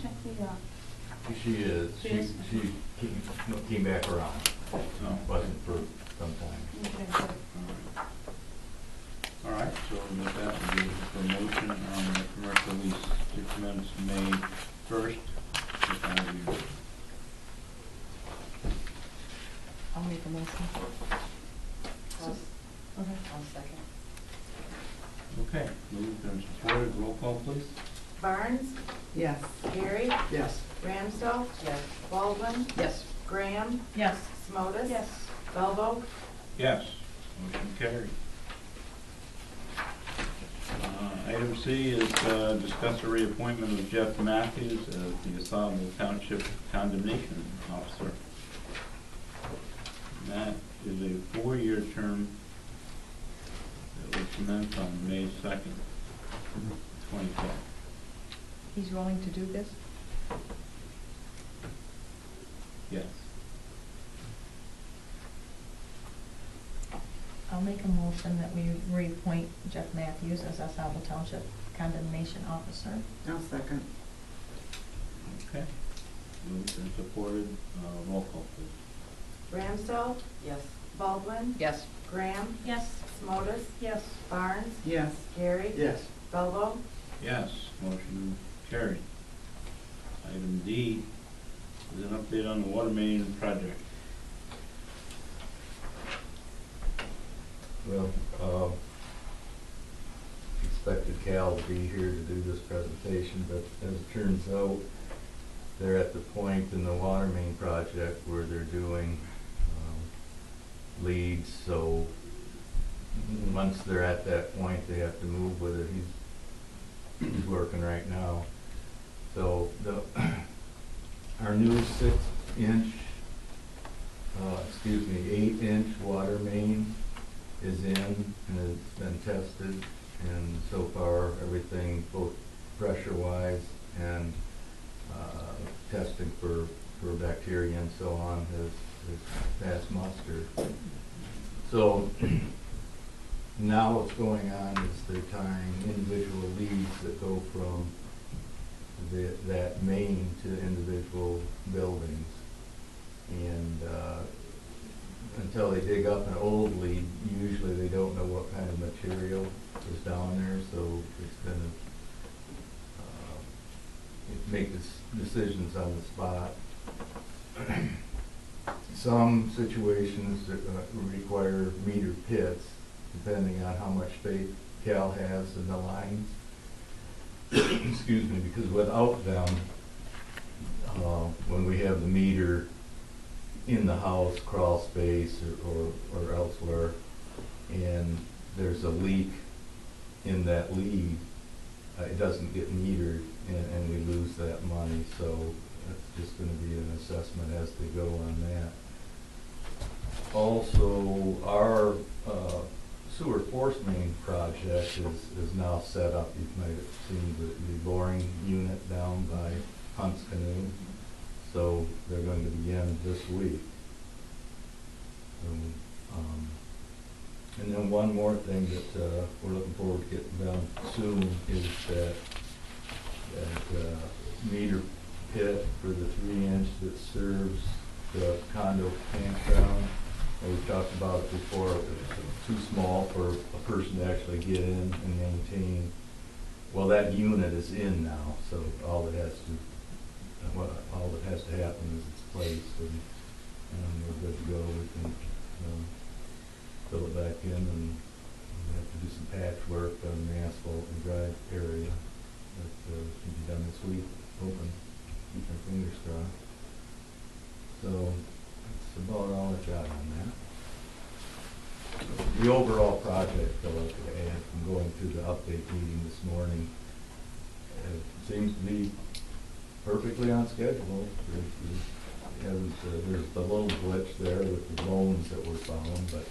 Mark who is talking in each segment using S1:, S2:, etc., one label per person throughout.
S1: check the,
S2: She is.
S1: She is?
S2: She came back around.
S3: No.
S2: Wasn't for some time.
S1: okay, good.
S3: All right, so with that, we'll do a motion on the commercial lease to commence May 1st.
S4: I'll make a motion.
S1: Okay.
S4: I'll second.
S3: Okay, moved and supported, roll call please.
S5: Barnes,
S4: Yes.
S5: Gary,
S4: Yes.
S5: Ramsdell,
S4: Yes.
S5: Baldwin,
S4: Yes.
S5: Graham,
S1: Yes.
S5: Smotus.
S1: Yes.
S5: Belvo.
S3: Yes, motion carried. Item C is discuss a reappointment of Jeff Matthews as the AuSable Township Condemnation Officer. And that is a 4-year term that will commence on May 2nd, 2012.
S4: He's willing to do this?
S3: Yes.
S1: I'll make a motion that we reappoint Jeff Matthews as AuSable Township Condemnation Officer.
S4: I'll second.
S3: Okay. Moved and supported, roll call please.
S5: Ramsdell,
S4: Yes.
S5: Baldwin,
S4: Yes.
S5: Graham,
S1: Yes.
S5: Smotus,
S1: Yes.
S5: Barnes,
S4: Yes.
S5: Gary.
S4: Yes.
S5: Belvo.
S3: Yes, motion carried. Item D is an update on the water main project.
S2: Well, expected Cal to be here to do this presentation, but as it turns out, they're at the point in the water main project where they're doing leads, so once they're at that point, they have to move with it. He's working right now. So our new 6-inch, 8-inch water main is in and it's been tested, and so far everything, both pressure-wise and testing for bacteria and so on, has passed muster. So now what's going on is they're tying individual leads that go from that main to individual buildings. And until they dig up an old lead, usually they don't know what kind of material is down there, so it's gonna make decisions on the spot. Some situations require meter pits, depending on how much faith Cal has in the lines. Excuse me, because without them, when we have the meter in the house, crawl space, or elsewhere, and there's a leak in that lead, it doesn't get metered, and we lose that money. So that's just going to be an assessment as they go on that. Also, our sewer force main project is now set up. You might have seen the boring unit down by Hunt's Canoe. So they're going to begin this week. And then one more thing that we're looking forward to getting done soon is that meter pit for the 3-inch that serves the condo campground. And we've talked about it before. It's too small for a person to actually get in and maintain. Well, that unit is in now, so all that has to happen is it's placed, and we're good to go. We can fill it back in, and we have to do some patchwork on the asphalt and drive area. That can be done this week. Open. Keep our fingers crossed. So that's about all I got on that. The overall project, though, I could add from going through the update meeting this morning, seems to be perfectly on schedule. There's the little glitch there with the bones that were found, but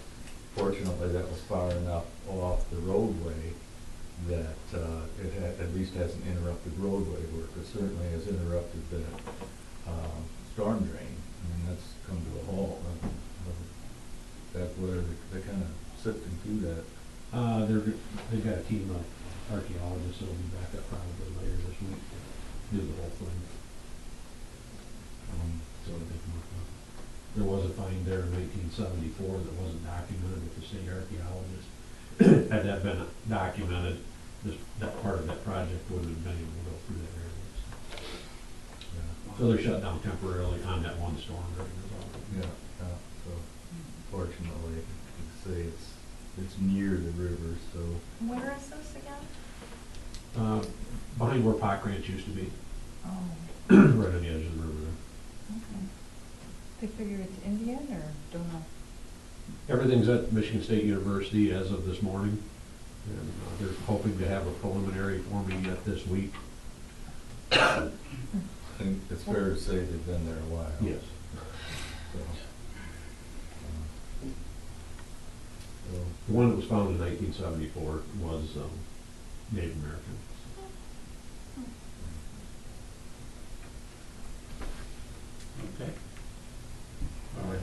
S2: fortunately that was far enough off the roadway that it at least hasn't interrupted roadway work. It certainly has interrupted the storm drain. I mean, that's come to a halt. That's where they're kind of sifting through that.
S6: They've got a team of archaeologists that will be back up probably later this week to do the whole thing. So there was a find there in 1974 that wasn't documented with the state archaeologist. Had that been documented, that part of that project wouldn't have been able to go through that area. So they're shut down temporarily on that one storm drain.
S2: Yeah, so fortunately, you can say it's near the river, so.
S1: Where is this again?
S6: Behind where Pock Ranch used to be,
S1: Oh,
S6: right on the edge of the river there.
S1: okay.
S4: They figure it's Indian or don't know?
S6: Everything's at Michigan State University as of this morning, and they're hoping to have a preliminary for me yet this week.
S2: I think it's fair to say they've been there a while.
S6: Yes.
S2: So, so,
S6: The one that was found in 1974 was Native American.
S3: Okay. All right,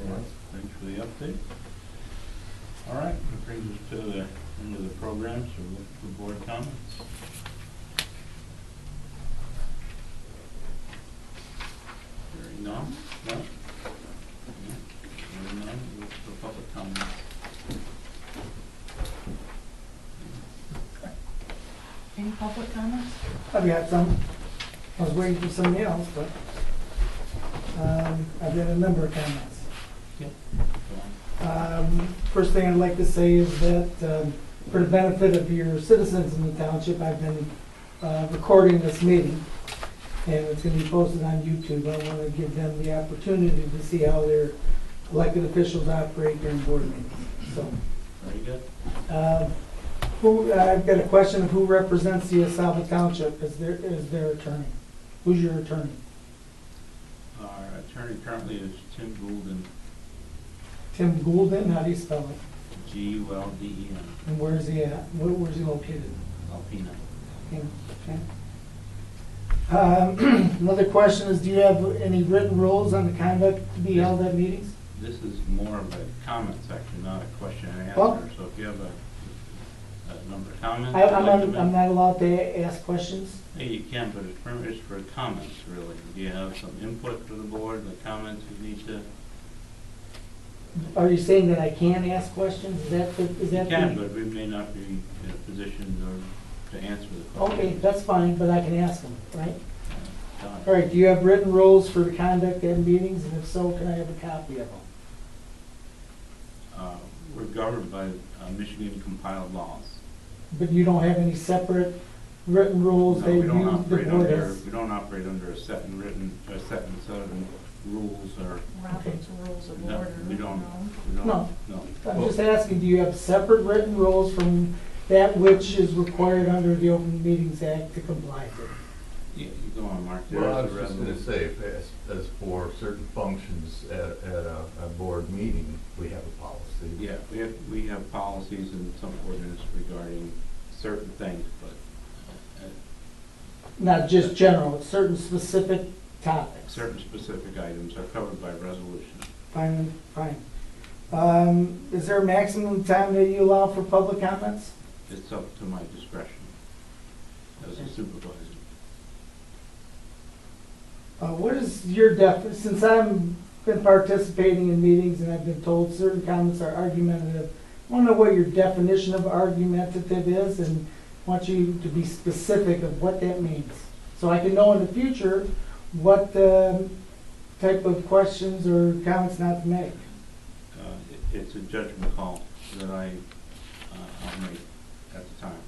S3: thanks for the update. All right, that brings us to the end of the program, so we'll look for board comments. Hearing none? No? Hearing none, we'll look for public comments.
S1: Any public comments?
S7: I've got some. I was waiting for somebody else, but I've got a number of comments.
S3: Yeah. Go on.
S7: First thing I'd like to say is that for the benefit of your citizens in the township, I've been recording this meeting, and it's going to be posted on YouTube. I want to give them the opportunity to see how their elected officials operate during board meetings. So,
S3: Very good.
S7: I've got a question of who represents the AuSable Township as their attorney. Who's your attorney?
S3: Our attorney currently is Tim Goulden,
S7: Tim Goulden, how do you spell it?
S3: G-U-L-D-E-N,
S7: And where's he at? Where's he located?
S3: Alpena.
S7: Okay. Another question is, do you have any written rules on the conduct to be held at meetings?
S3: This is more of a comment section, not a question and answer,
S7: Well-
S3: so if you have a number of comments.
S7: I'm not allowed to ask questions?
S3: Hey, you can, but it's permitted for comments, really. Do you have some input for the board, the comments you need to?
S7: Are you saying that I can ask questions? Is that
S3: You
S7: the?
S3: can, but we may not be in a position to answer the question.
S7: Okay, that's fine, but I can ask them, right?
S3: Done.
S7: All right, do you have written rules for the conduct at meetings? And if so, can I have a copy of them?
S3: We're governed by Michigan compiled laws.
S7: But you don't have any separate written rules
S3: No,
S7: that
S3: we
S7: you,
S3: don't
S7: the
S3: operate
S7: board
S3: under,
S7: has?
S3: we don't operate under a set and set of rules or,
S1: Robert's Rules of
S3: no,
S1: Order?
S3: we don't.
S1: No.
S3: We don't.
S7: No.
S3: No.
S7: I'm just asking, do you have separate written rules from that which is required under the Open Meetings Act to comply with?
S3: Yeah, you go on, Mark.
S2: Well, I was
S3: There's
S2: just
S3: the
S2: gonna say, as for certain functions at a board meeting, we have a policy.
S3: Yeah, we have policies and some ordinance regarding certain things, but
S7: Not just general, certain specific topics.
S3: certain specific items are covered by resolution.
S7: Fine, fine. Is there a maximum time that you allow for public comments?
S3: It's up to my discretion as a supervisor.
S7: What is your since I've been participating in meetings and I've been told certain comments are argumentative, I want to know what your definition of argumentative is and want you to be specific of what that means. So I can know in the future what type of questions or comments not to make.
S3: It's a judgment call that I'll make at the time.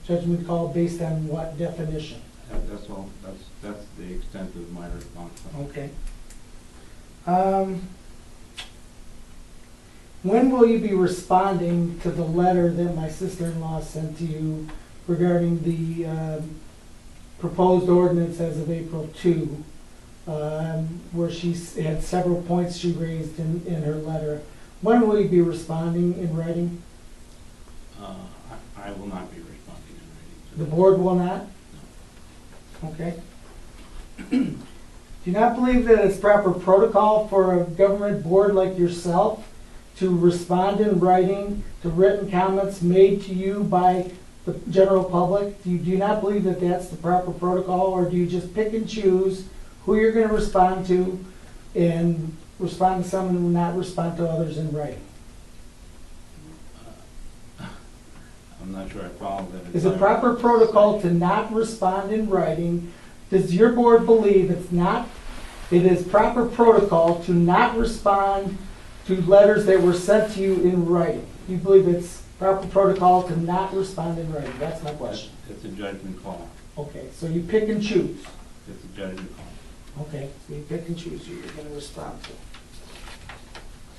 S7: Judgment call based on what definition?
S3: That's all, that's the extent of my response.
S7: Okay. When will you be responding to the letter that my sister-in-law sent to you regarding the proposed ordinance as of April 2, where she had several points she raised in her letter? When will you be responding in writing?
S3: I will not be responding in writing to
S7: The
S3: that.
S7: board will not? Okay. Do you not believe that it's proper protocol for a government board like yourself to respond in writing to written comments made to you by the general public? Do you not believe that that's the proper protocol, or do you just pick and choose who you're gonna respond to and respond to some and not respond to others in writing?
S3: I'm not sure I follow that.
S7: Is it proper protocol to not respond in writing? Does your board believe it is proper protocol to not respond to letters that were sent to you in writing? You believe it's proper protocol to not respond in writing? That's my question.
S3: It's a judgment call.
S7: Okay, so you pick and choose.
S3: It's a judgment call.
S7: Okay, so you pick and choose who you're gonna respond to.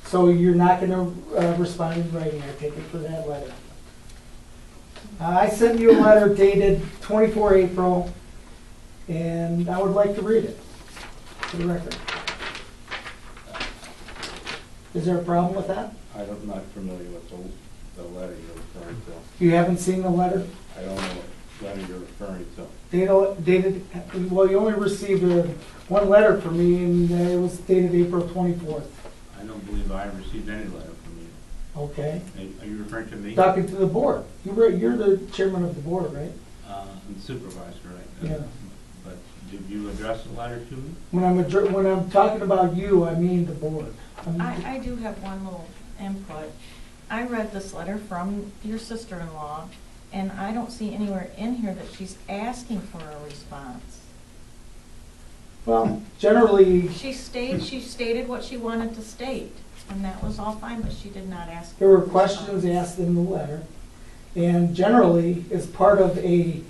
S7: So you're not gonna respond in writing, I take it, for that letter? I sent you a letter dated 24 April, and I would like to read it for the record. Is there a problem with that?
S3: I'm not familiar with the letter you're referring to.
S7: You haven't seen the letter?
S3: I don't know what letter you're referring to.
S7: Dated, well, you only received one letter from me, and it was dated April 24th.
S3: I don't believe I received any letter from you.
S7: Okay.
S3: Are you referring to me?
S7: Talking to the board. You're the chairman of the board, right?
S3: I'm supervisor, right?
S7: Yeah.
S3: But did you address the letter to me?
S7: When I'm talking about you, I mean the board.
S1: I do have one little input. I read this letter from your sister-in-law, and I don't see anywhere in here that she's asking for a response.
S7: Well, generally,
S1: She stated what she wanted to state, and that was all fine, but she did not ask.
S7: there were
S1: for a
S7: questions
S1: response.
S7: asked in the letter, and generally, as part of a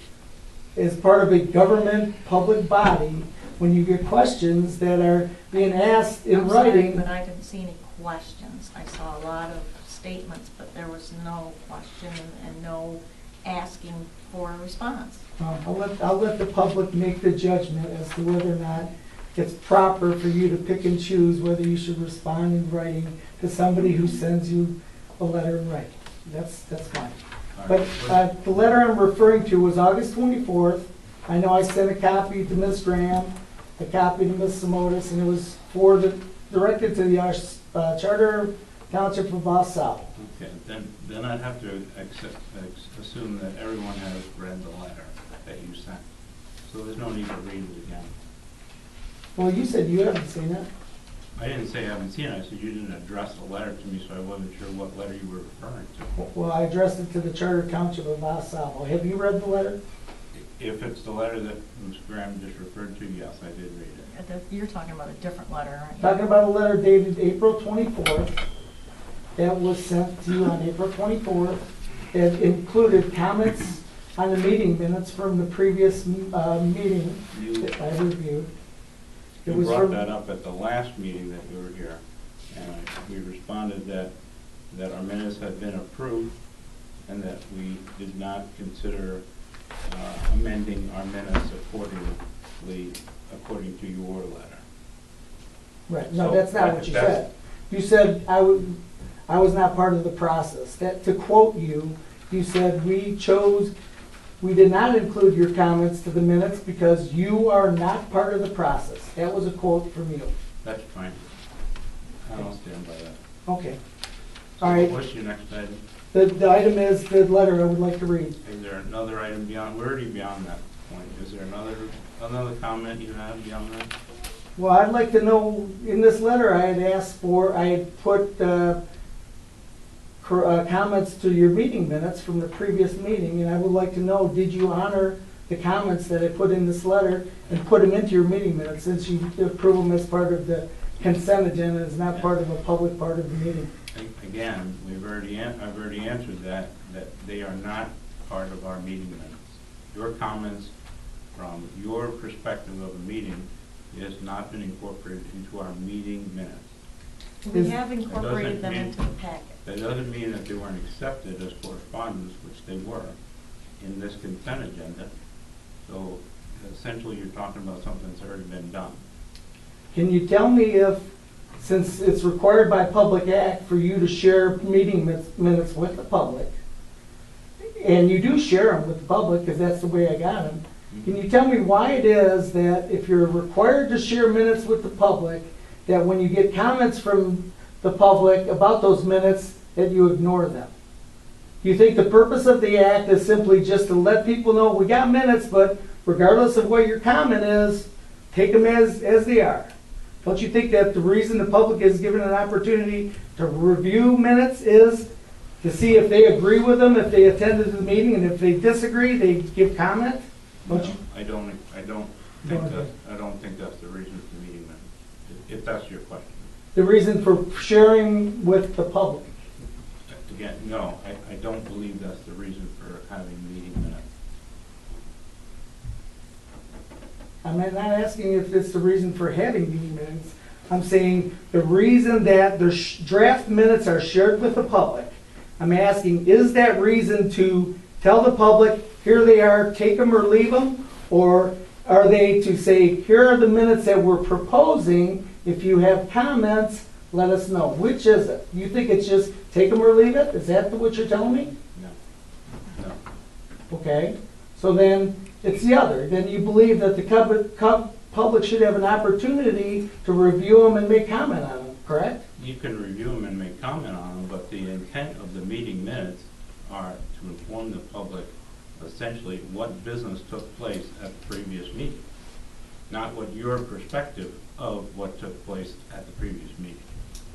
S7: government public body, when you get questions that are being asked in
S1: I'm sorry,
S7: writing.
S1: but I didn't see any questions. I saw a lot of statements, but there was no question and no asking for a response.
S7: I'll let the public make the judgment as to whether or not it's proper for you to pick and choose whether you should respond in writing to somebody who sends you a letter in writing. That's fine. But the letter I'm referring to was August 24th. I know I sent a copy to Ms. Graham, a copy to Ms. Simotis, and it was directed to the Charter Township of AuSable.
S3: Okay, then I'd have to assume that everyone has read the letter that you sent. So there's no need to read it again.
S7: Well, you said you haven't seen it.
S3: I didn't say I haven't seen it, I said you didn't address the letter to me, so I wasn't sure what letter you were referring to.
S7: Well, I addressed it to the Charter Township of AuSable. Have you read the letter?
S3: If it's the letter that Ms. Graham just referred to, yes, I did read it.
S1: You're talking about a different letter, aren't you?
S7: Talking about a letter dated April 24th that was sent to you on April 24th. It included comments on the meeting minutes from the previous meeting that I reviewed. It
S3: You
S7: was
S3: brought
S7: from,
S3: that up at the last meeting that you were here, and we responded that our minutes had been approved and that we did not consider amending our minutes according to your letter.
S7: right, no,
S3: So
S7: that's not what you
S3: that's-
S7: said. You said I was not part of the process. That, to quote you, you said we did not include your comments to the minutes because you are not part of the process. That was a quote from you.
S3: That's fine. I don't stand by that.
S7: Okay.
S3: So
S7: All right.
S3: What's your next item?
S7: The item is the letter I would like to read.
S3: Is there another item beyond, we're already beyond that point. Is there another comment you have beyond that?
S7: Well, I'd like to know, in this letter, I had put comments to your meeting minutes from the previous meeting, and I would like to know, did you honor the comments that I put in this letter and put them into your meeting minutes, since you approve them as part of the consent agenda, as not part of a public part of the meeting?
S3: Again, I've already answered that they are not part of our meeting minutes. Your comments from your perspective of a meeting has not been incorporated into our meeting minutes.
S1: We have incorporated them
S3: mean-
S1: into the packet.
S3: That doesn't mean that they weren't accepted as correspondence, which they were, in this consent agenda. So essentially, you're talking about something that's already been done.
S7: Can you tell me if, since it's required by public act for you to share meeting minutes with the public, and you do share them with the public, because that's the way I got them, can you tell me why it is that if you're required to share minutes with the public, that when you get comments from the public about those minutes, that you ignore them? Do you think the purpose of the act is simply just to let people know, we got minutes, but regardless of what your comment is, take them as they are? Don't you think that the reason the public is given an opportunity to review minutes is to see if they agree with them, if they attended the meeting, and if they disagree, they give comment? Don't you?
S3: I don't think that's the reason for the meeting minutes, if that's your question.
S7: The reason for sharing with the public?
S3: Again, no, I don't believe that's the reason for having meeting minutes.
S7: I'm not asking if it's the reason for having meeting minutes. I'm saying the reason that the draft minutes are shared with the public. I'm asking, is that reason to tell the public, here they are, take them or leave them? Or are they to say, here are the minutes that we're proposing, if you have comments, let us know? Which is it? You think it's just take them or leave it? Is that what you're telling me?
S3: No.
S7: Okay, so then it's the other. Then you believe that the public should have an opportunity to review them and make comment on them, correct?
S3: You can review them and make comment on them, but the intent of the meeting minutes are to inform the public essentially what business took place at the previous meeting, not what your perspective of what took place at the previous meeting.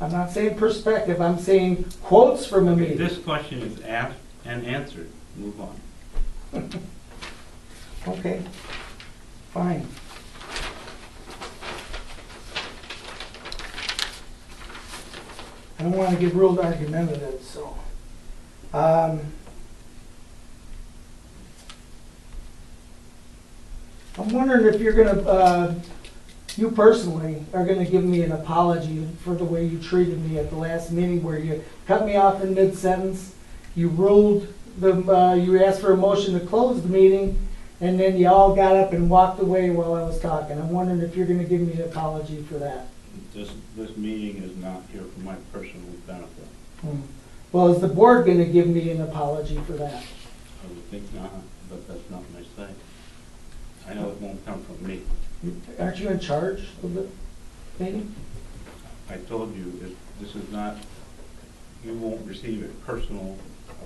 S7: I'm not saying perspective, I'm saying quotes from a
S3: Okay,
S7: meeting.
S3: this question is asked and answered. Move on.
S7: Okay, fine. I don't want to get real argumentative, so. I'm wondering if you're gonna, you personally are gonna give me an apology for the way you treated me at the last meeting where you cut me off in mid-sentence. You ruled you asked for a motion to close the meeting, and then you all got up and walked away while I was talking. I'm wondering if you're gonna give me an apology for that.
S3: This meeting is not here for my personal benefit.
S7: Well, is the board gonna give me an apology for that?
S3: I would think not, but that's not my say. I know it won't come from me.
S7: Aren't you in charge of the meeting?
S3: I told you, this is not, you won't receive a personal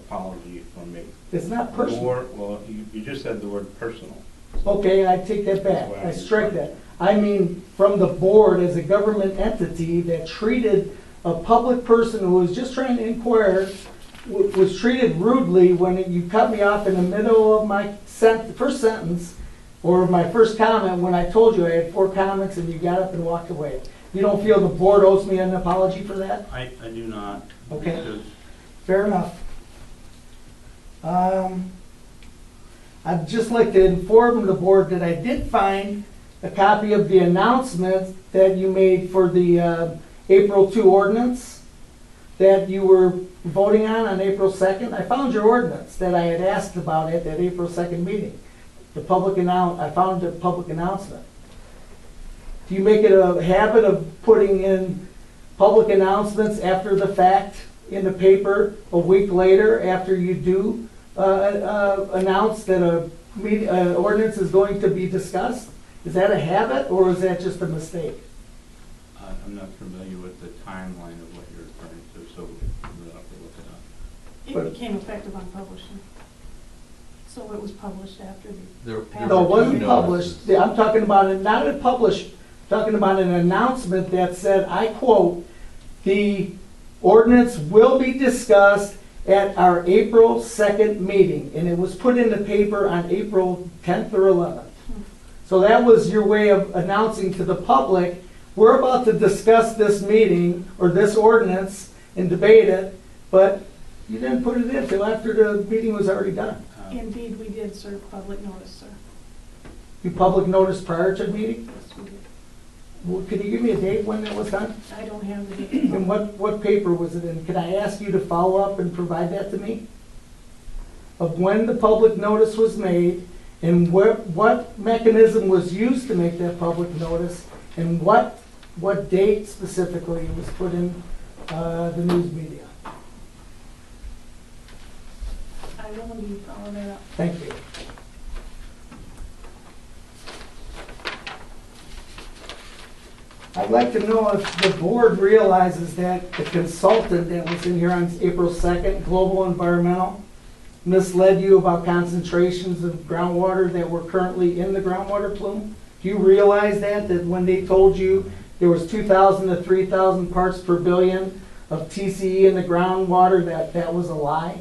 S3: apology from me.
S7: It's not personal.
S3: Well, you just said the word personal.
S7: Okay, I take that back. I strike that. I mean, from the board as a government entity that treated a public person who was just trying to inquire, was treated rudely when you cut me off in the middle of my first sentence or my first comment when I told you I had 4 comments and you got up and walked away. You don't feel the board owes me an apology for that?
S3: I do not.
S7: Okay.
S3: Because
S7: Fair enough. I'd just like to inform the board that I did find a copy of the announcement that you made for the April 2 ordinance that you were voting on April 2nd. I found your ordinance that I had asked about at that April 2nd meeting. I found the public announcement. Do you make it a habit of putting in public announcements after the fact in the paper a week later after you do announce that an ordinance is going to be discussed? Is that a habit or is that just a mistake?
S3: I'm not familiar with the timeline of what you're referring to, so we'll have to look it up.
S1: It became effective on publishing. So it was published after the.
S7: No, it wasn't published. I'm talking about it, not a published, talking about an announcement that said, I quote, "The ordinance will be discussed at our April 2nd meeting." And it was put in the paper on April 10th or 11th. So that was your way of announcing to the public, we're about to discuss this meeting or this ordinance and debate it, but you didn't put it in until after the meeting was already done.
S1: Indeed, we did serve public notice, sir.
S7: You public notice prior to the meeting?
S1: Yes, we did.
S7: Well, can you give me a date when that was done?
S1: I don't have the date.
S7: And what paper was it in? Can I ask you to follow up and provide that to me? Of when the public notice was made and what mechanism was used to make that public notice and what date specifically was put in the news media?
S1: I will indeed follow that up.
S7: Thank you. I'd like to know if the board realizes that the consultant that was in here on April 2nd, Global Environmental, misled you about concentrations of groundwater that were currently in the groundwater plume? Do you realize that when they told you there was 2,000 to 3,000 parts per billion of TCE in the groundwater, that was a lie?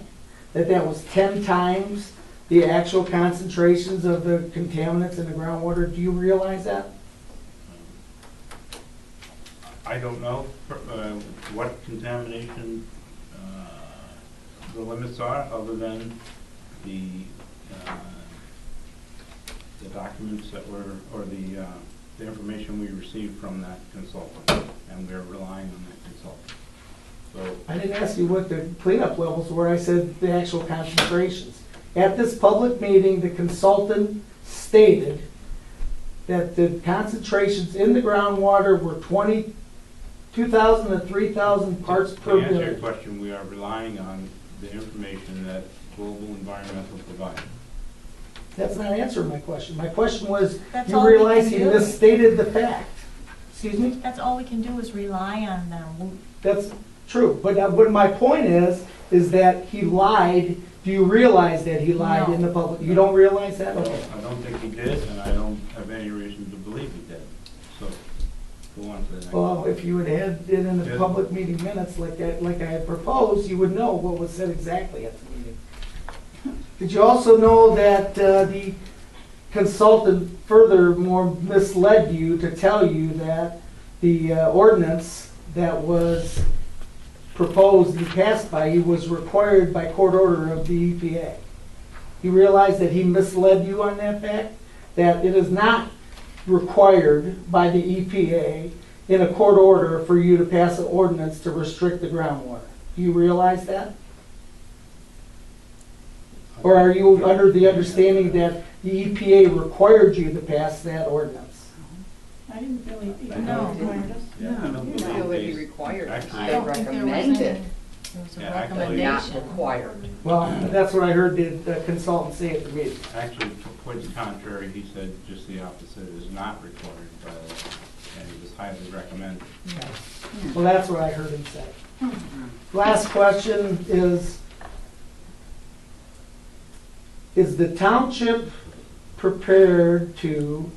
S7: That was 10 times the actual concentrations of the contaminants in the groundwater? Do you realize that?
S3: I don't know what contamination the limits are, other than the documents that were, or the information we received from that consultant, and we're relying on that consultant. So,
S7: I didn't ask you what the cleanup levels were, I said the actual concentrations. At this public meeting, the consultant stated that the concentrations in the groundwater were 2,000 to 3,000 parts per
S3: to answer your
S7: billion.
S3: question, we are relying on the information that Global Environmental provided.
S7: That's not answering my question. My question was,
S1: That's
S7: you
S1: all we
S7: realize
S1: can
S7: he
S1: do.
S7: misstated the fact. Excuse me?
S1: That's all we can do is rely on them.
S7: That's true, but what my point is that he lied. Do you realize that he lied in the public? You don't realize that? Okay.
S3: I don't think he did, and I don't have any reason to believe he did. So, go on to the next.
S7: Well, if you had had it in the
S3: Yes.
S7: public meeting minutes like I had proposed, you would know what was said exactly at the meeting. Did you also know that the consultant furthermore misled you to tell you that the ordinance that was proposed and passed by you was required by court order of the EPA? You realize that he misled you on that fact? That it is not required by the EPA in a court order for you to pass an ordinance to restrict the groundwater. Do you realize that? Or are you under the understanding that the EPA required you to pass that ordinance?
S1: I didn't really,
S3: No.
S1: no.
S3: I don't
S4: I
S3: believe
S4: feel that he
S3: they-
S4: required.
S3: Actually,
S1: I
S4: I
S1: don't think there was
S4: recommend
S1: any,
S4: it,
S1: there was a
S3: Yeah, actually,
S4: but not
S1: recommendation.
S4: required.
S7: Well, that's what I heard the consultant say at the meeting.
S3: Actually, quite the contrary, he said just the opposite, it is not required by law, and it was highly recommended.
S7: Well, that's what I heard him say. Last question is the township prepared to,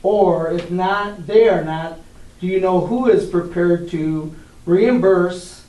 S7: or if not, they are not, do you know who is prepared to reimburse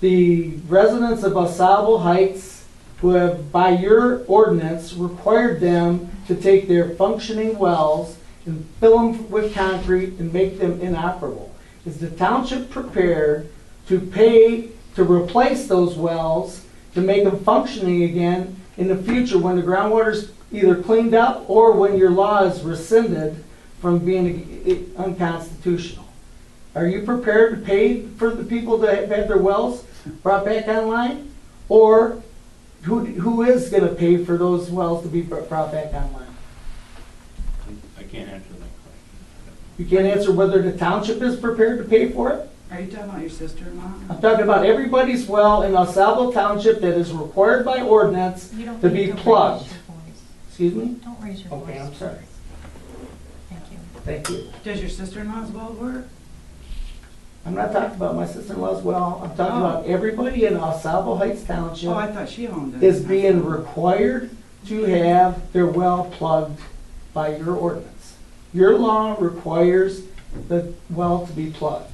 S7: the residents of AuSable Heights who have, by your ordinance, required them to take their functioning wells and fill them with concrete and make them inoperable? Is the township prepared to pay to replace those wells, to make them functioning again in the future when the groundwater's either cleaned up or when your law is rescinded from being unconstitutional? Are you prepared to pay for the people that have had their wells brought back online? Or who is going to pay for those wells to be brought back online?
S3: I can't answer that question.
S7: You can't answer whether the township is prepared to pay for it?
S8: Are you talking about your sister-in-law?
S7: I'm talking about everybody's well in AuSable Township that is required by ordinance
S1: You don't
S7: to
S1: need
S7: be
S1: raise
S7: plugged.
S1: your voice.
S7: Excuse me?
S1: Don't raise your voice.
S7: Okay, I'm sorry.
S1: Thank you.
S7: Thank you.
S8: Does your sister-in-law's well work?
S7: I'm not talking about my sister-in-law's well. I'm talking about everybody in AuSable Heights Township
S8: Oh, I thought she owned it.
S7: is being required to have their well plugged by your ordinance. Your law requires the well to be plugged.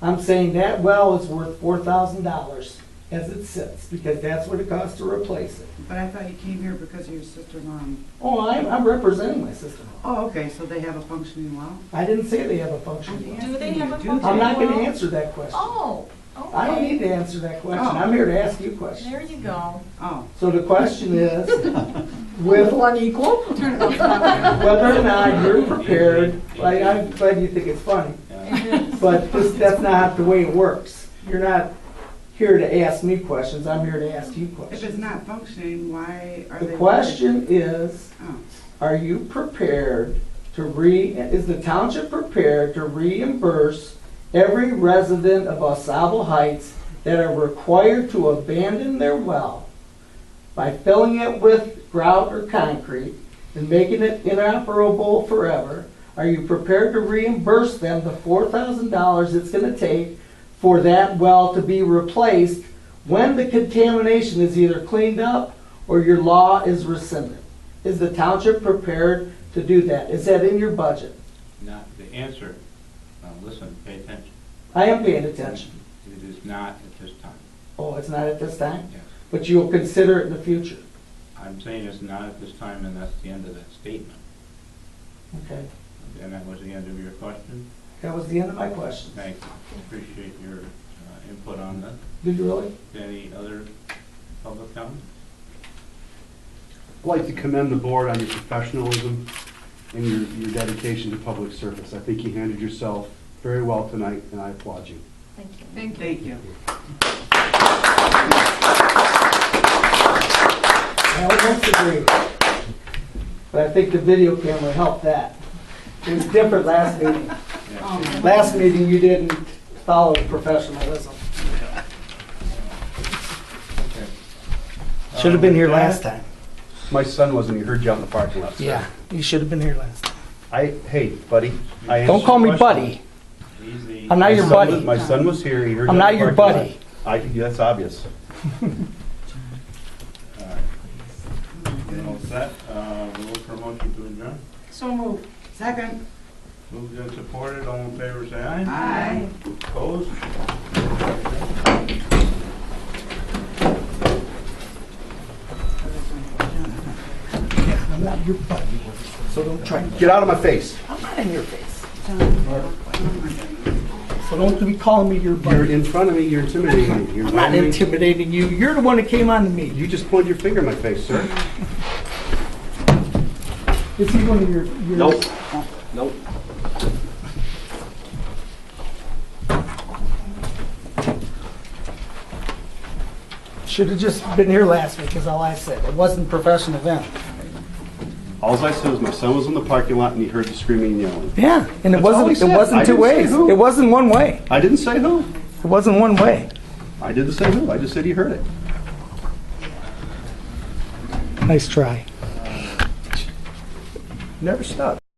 S7: I'm saying that well is worth $4,000 as it sits, because that's what it costs to replace it.
S8: But I thought you came here because of your sister-in-law.
S7: Oh, I'm representing my sister-in-law.
S8: Oh, okay, so they have a functioning well?
S7: I didn't say they have a functioning well.
S1: Do they have a
S8: I'm
S1: functioning
S7: I'm not gonna
S1: well?
S7: answer that question.
S1: Oh, okay.
S7: I don't need to answer that question.
S8: Oh.
S7: I'm here to ask you questions.
S1: There you go.
S8: Oh.
S7: So the question is, with
S4: unequal?
S8: Turn it off.
S7: whether or not you're prepared, I'm glad you think it's funny, but that's not the way it works. You're not here to ask me questions, I'm here to ask you
S8: If it's
S7: questions.
S8: not functioning, why are they?
S7: The question is,
S8: Oh.
S7: are you prepared is the township prepared to reimburse every resident of AuSable Heights that are required to abandon their well by filling it with grout or concrete and making it inoperable forever? Are you prepared to reimburse them the $4,000 it's going to take for that well to be replaced when the contamination is either cleaned up or your law is rescinded. Is the township prepared to do that? Is that in your budget?
S3: Not the answer, listen, pay attention.
S7: I am paying attention.
S3: It is not at this time.
S7: Oh, it's not at this time?
S3: Yes.
S7: But you'll consider it in the future?
S3: I'm saying it's not at this time, and that's the end of that statement.
S7: Okay.
S3: And that was the end of your question?
S7: That was the end of my questions.
S3: Thank you. Appreciate your input on that.
S7: Did you really?
S3: Any other public comment?
S9: I'd like to commend the board on your professionalism and your dedication to public service. I think you handled yourself very well tonight, and I applaud you.
S1: Thank you.
S8: Thank you.
S7: I almost agree. But I think the video camera helped that. It was different last meeting.
S3: Yes.
S7: Last meeting, you didn't follow professionalism.
S3: Okay.
S7: Should have been here last time.
S9: My son wasn't, he heard you out in the parking lot. sir.
S7: Yeah, you should have been here last time.
S9: Hey, buddy. I
S7: Don't
S9: answered
S7: call
S9: your
S7: me
S9: question.
S7: buddy.
S3: He's the.
S7: I'm not your buddy.
S9: My son was here, he heard you
S7: I'm
S9: out
S7: not
S9: in the
S7: your
S9: parking
S7: buddy.
S9: lot. That's obvious.
S3: All right. All set. We'll look for a motion to adjourn.
S8: So moved. Second.
S3: Moved and supported. All in favor, say aye.
S8: Aye.
S3: Opposed?
S7: I'm not your buddy, so don't try.
S9: Get out of my face.
S7: I'm not in your face. So don't be calling me your
S9: You're
S7: buddy.
S9: in front of me, you're intimidating me. You're
S7: I'm not
S9: inviting me.
S7: intimidating you. You're the one that came on to me.
S9: You just pointed your finger in my face, sir.
S7: Is he one of your?
S9: Nope. Nope.
S7: Should have just been here last week, is all I said. It wasn't professional then.
S9: All I said was my son was in the parking lot and he heard the screaming and yelling.
S7: Yeah, and it
S9: That's all he
S7: wasn't. It
S9: said.
S7: wasn't
S9: I
S7: two
S9: didn't say
S7: ways.
S9: who.
S7: It wasn't one way.
S9: I didn't say who.
S7: It wasn't one way.
S9: I didn't say who. I just said he heard it.
S7: Nice try. Never stuck.